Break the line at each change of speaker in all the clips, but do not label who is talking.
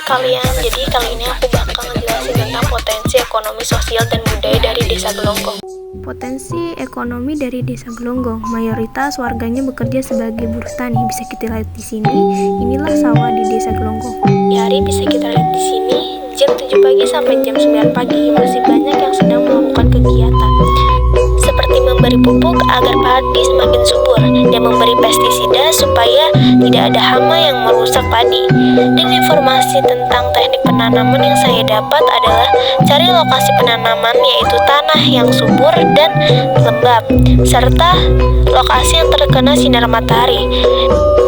kalian, jadi kali ini aku bakal ngejelasin tentang potensi ekonomi sosial dan budaya dari Desa Gelonggong.
Potensi ekonomi dari Desa Gelonggong, mayoritas warganya bekerja sebagai buruh tani. Bisa kita lihat di sini, inilah sawah di Desa Gelonggong.
Di hari bisa kita lihat di sini, jam 7 pagi sampai jam 9 pagi masih banyak yang sedang melakukan kegiatan. Seperti memberi pupuk agar padi semakin subur dan memberi pestisida supaya tidak ada hama yang merusak padi. Dan informasi tentang teknik penanaman yang saya dapat adalah cari lokasi penanaman yaitu tanah yang subur dan lembab serta lokasi yang terkena sinar matahari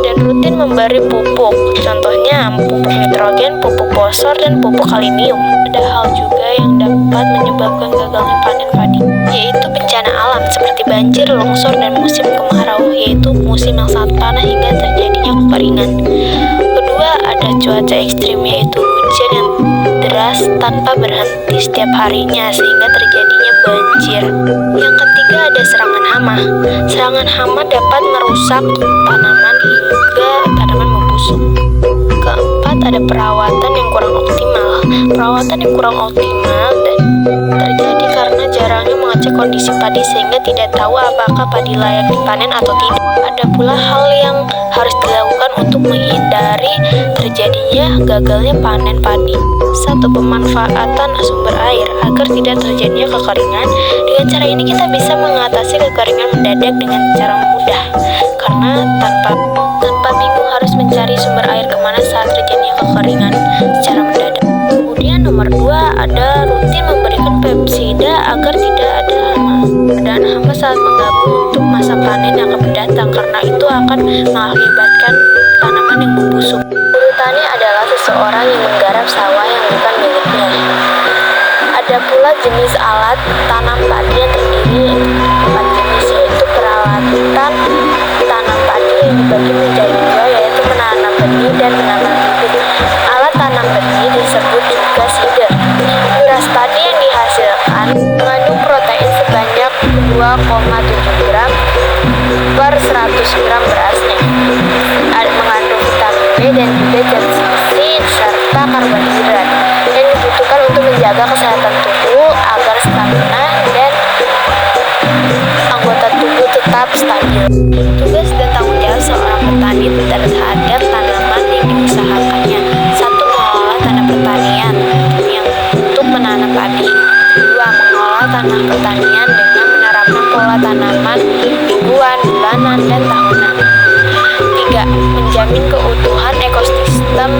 dan rutin memberi pupuk, contohnya pupuk nitrogen, pupuk fosfor, dan pupuk aluminium. Ada hal juga yang dapat menyebabkan gagalnya panen padi, yaitu bencana alam seperti banjir, longsor, dan musim kemarau, yaitu musim yang sangat panas hingga terjadinya kekeringan. Kedua, ada cuaca ekstrim, yaitu hujan yang deras tanpa berhenti setiap harinya sehingga terjadinya banjir. Yang ketiga, ada serangan hama. Serangan hama dapat merusak tanaman hingga tanaman membusuk. Keempat, ada perawatan yang kurang optimal. Perawatan yang kurang optimal dan terjadi karena jarangnya mengecek kondisi padi sehingga tidak tahu apakah padi layak dipanen atau tidak. Ada pula hal yang harus dilakukan untuk menghindari terjadinya gagalnya panen padi. 1. Pemanfaatan sumber air agar tidak terjadinya kekeringan. Dengan cara ini kita bisa mengatasi kekeringan mendadak dengan cara mudah, karena tanpa bingung harus mencari sumber air kemana saat terjadinya kekeringan secara mendadak. Kemudian nomor 2, ada rutin memberikan pestisida agar tidak ada hama. Dan hama saat menggabung untuk masa panen yang akan mendatang, karena itu akan mengakibatkan tanaman yang membusuk. Buruh tani adalah seseorang yang menggarap sawah yang bukan miliknya. Ada pula jenis alat tanam padi yang terdiri 4 jenis, yaitu peralatan tanam padi yang dibagi menjadi 2, yaitu menanam benih dan menanam bibit. Alat tanam benih disebut juga seeder. Beras padi yang dihasilkan mengandung protein sebanyak 2,7 gram per 100 gram berasnya. Mengandung vitamin B dan juga zat besi serta karbohidrat yang dibutuhkan untuk menjaga kesehatan tubuh agar stamina dan anggota tubuh tetap stabil. Tugas dan tanggung jawab seorang petani terhadap tanaman yang diusahakannya. 1. Mengelola tanah pertanian yang untuk menanam padi. 2. Mengelola tanah pertanian dengan menerapkan pola tanaman mingguan, bulanan, dan tahunan. 3. Menjamin keutuhan ekosistem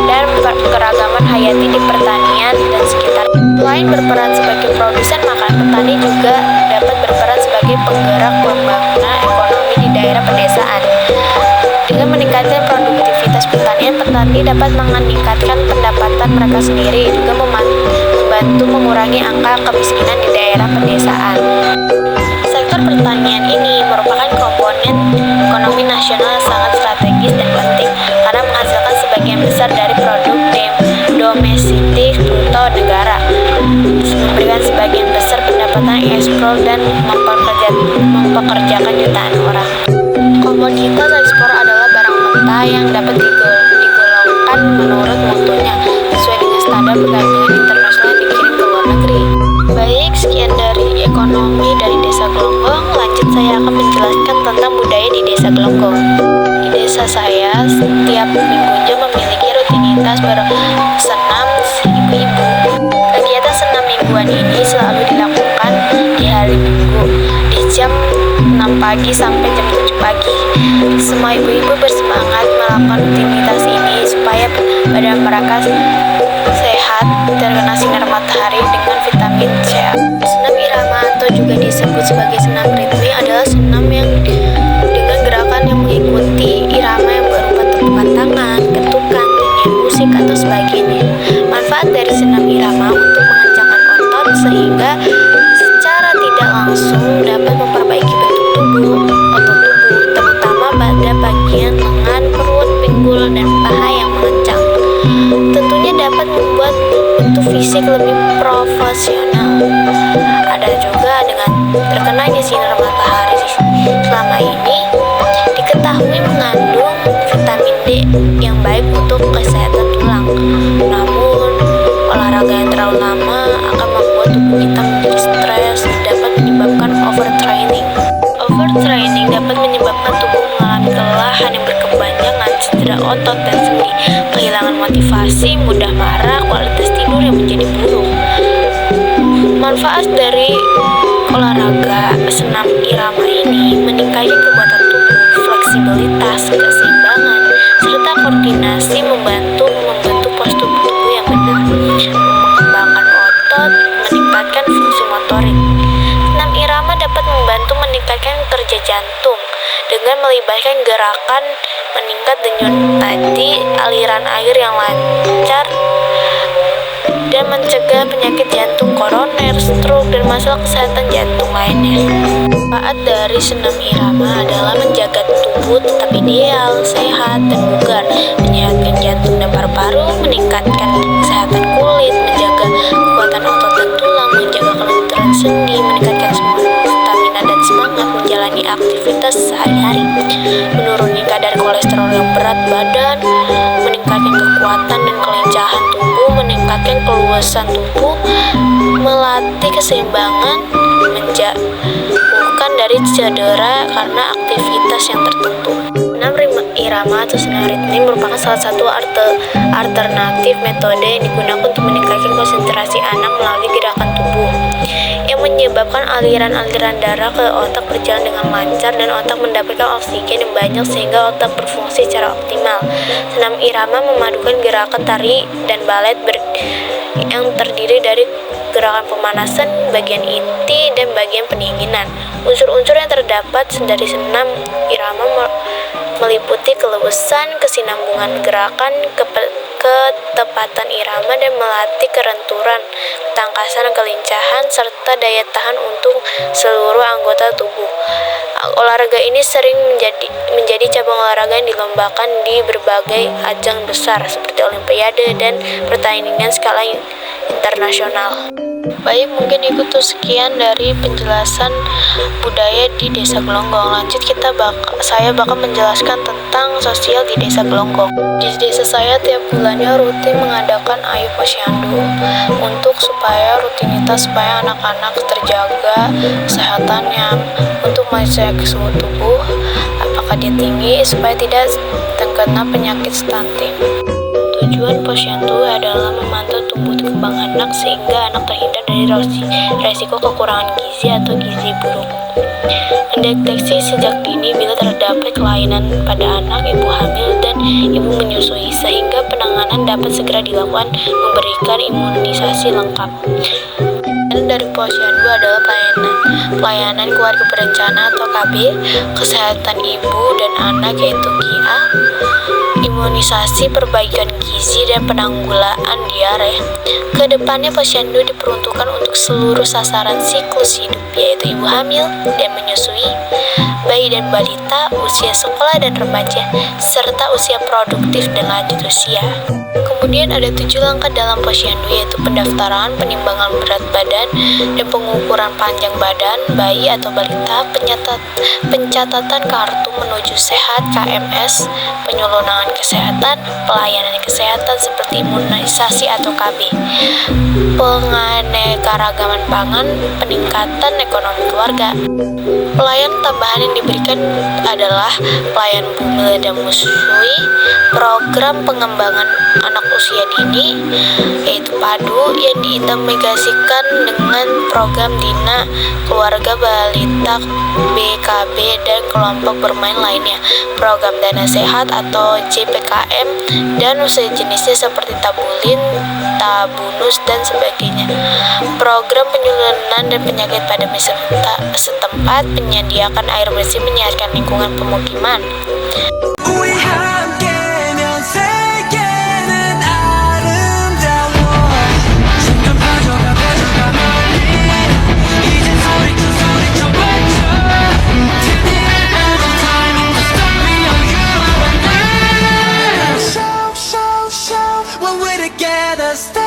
dan keragaman hayati di pertanian dan sekitar. Selain berperan sebagai produsen makanan, petani juga dapat berperan sebagai penggerak pembangunan ekonomi di daerah pedesaan. Dengan meningkatkan produktivitas pertanian, petani dapat meningkatkan pendapatan mereka sendiri, juga membantu mengurangi angka kemiskinan di daerah pedesaan. Sektor pertanian ini merupakan komponen ekonomi nasional yang sangat strategis dan penting karena menghasilkan sebagian besar dari produk domestik bruto negara, memberikan sebagian besar pendapatan ekspor dan mempekerjakan jutaan orang. Komoditas ekspor adalah barang mentah yang dapat digolongkan menurut mutunya sesuai dengan standar perdagangan internasional yang dikirim ke luar negeri. Baik, sekian dari ekonomi dari Desa Gelonggong. Lanjut, saya akan menjelaskan tentang budaya di Desa Gelonggong. Di desa saya, setiap minggunya memiliki rutinitas bersenam ibu-ibu. Kegiatan senam mingguan ini selalu dilakukan di hari Minggu, di jam 6 pagi sampai jam 7 pagi. Semua ibu-ibu bersemangat melakukan rutinitas ini supaya badan mereka sehat, terkena sinar matahari dengan vitamin C. Senam irama atau juga disebut sebagai senam ritme adalah senam yang dengan gerakan yang mengikuti irama yang berupa tepukan tangan, ketukan, nyanyian musik, atau sebagainya. Manfaat dari senam irama untuk mengencangkan otot sehingga secara tidak langsung dapat memperbaiki bentuk tubuh, otot tubuh, terutama pada bagian lengan, perut, pinggul, dan paha yang mengencang. Tentunya dapat membuat bentuk fisik lebih profesional. Ada juga dengan terkenanya sinar matahari selama ini diketahui mengandung vitamin D yang baik untuk kesehatan tulang. Namun, olahraga yang terlalu lama akan membuat tubuh kita menjadi stres dan dapat menyebabkan overtraining. Overtraining dapat menyebabkan tubuh mengalami kelelahan yang berkepanjangan, cedera otot dan sendi, kehilangan motivasi, mudah marah, kualitas tidur yang menjadi buruk. Manfaat dari olahraga senam irama ini meningkatkan kekuatan tubuh, fleksibilitas, keseimbangan, serta koordinasi, membantu membentuk postur tubuh yang benar, mengembangkan otot, meningkatkan fungsi motorik. Senam irama dapat membantu meningkatkan kerja jantung dengan melibatkan gerakan meningkat denyut nadi, aliran air yang lancar, dan mencegah penyakit jantung koroner, stroke, dan masalah kesehatan jantung lainnya. Manfaat dari senam irama adalah menjaga tubuh tetap ideal, sehat, dan bugar, menyehatkan jantung dan paru-paru, meningkatkan kesehatan kulit, menjaga kekuatan otot dan tulang, menjaga kelenturan sendi, meningkatkan stamina dan semangat menjalani aktivitas sehari-hari, menurunkan kadar kolesterol yang berat badan, meningkatkan kekuatan dan kelincahan tubuh, meningkatkan keluasan tubuh, melatih keseimbangan, menjauhkan dari cedera karena aktivitas yang tertentu. Senam irama atau senam ritme merupakan salah satu alternatif metode yang digunakan untuk meningkatkan konsentrasi anak melalui gerakan tubuh yang menyebabkan aliran-aliran darah ke otak berjalan dengan lancar dan otak mendapatkan oksigen yang banyak sehingga otak berfungsi secara optimal. Senam irama memadukan gerakan tari dan balet yang terdiri dari gerakan pemanasan, bagian inti, dan bagian pendinginan. Unsur-unsur yang terdapat dari senam irama meliputi keluasan, kesinambungan gerakan, ketepatan irama, dan melatih kerenturan, ketangkasan, kelincahan, serta daya tahan untuk seluruh anggota tubuh. Olahraga ini sering menjadi cabang olahraga yang dilombakan di berbagai ajang besar seperti Olimpiade dan pertandingan skala internasional. Baik, mungkin itu sekian dari penjelasan budaya di Desa Gelonggong. Lanjut saya bakal menjelaskan tentang sosial di Desa Gelonggong. Di desa saya tiap bulannya rutin mengadakan Ayu Posyandu supaya anak-anak terjaga kesehatannya, untuk mengecek suhu tubuh apakah dia tinggi supaya tidak terkena penyakit stunting. Tujuan posyandu adalah memantau tumbuh kembang anak sehingga anak terhindar dari resiko kekurangan gizi atau gizi buruk. Mendeteksi sejak dini bila terdapat kelainan pada anak, ibu hamil, dan ibu menyusui sehingga penanganan dapat segera dilakukan, memberikan imunisasi lengkap. Dan dari posyandu adalah pelayanan keluarga berencana atau KB, kesehatan ibu dan anak yaitu KIA, imunisasi, perbaikan gizi, dan penanggulangan diare. Kedepannya posyandu diperuntukkan untuk seluruh sasaran siklus hidup yaitu ibu hamil dan menyusui, bayi dan balita, usia sekolah dan remaja, serta usia produktif dan lanjut usia. Kemudian ada 7 langkah dalam posyandu yaitu pendaftaran, penimbangan berat badan, dan pengukuran panjang badan bayi atau balita, pencatatan kartu menuju sehat KMS, penyuluhan kesehatan, pelayanan kesehatan seperti imunisasi atau KB, penganekaragaman pangan, peningkatan ekonomi keluarga. Pelayanan tambahan yang diberikan adalah pelayanan bumil dan menyusui, program pengembangan anak usia dini yaitu PADU yang diintegrasikan dengan program Dina Keluarga Balita BKB dan kelompok bermain lainnya, program dana sehat atau JPKM, dan sejenisnya seperti tabulin, tabunus, dan sebagainya. Program penyuluhan dan penyakit pada setempat, menyediakan air bersih, menyehatkan lingkungan pemukiman.
When we're together, stay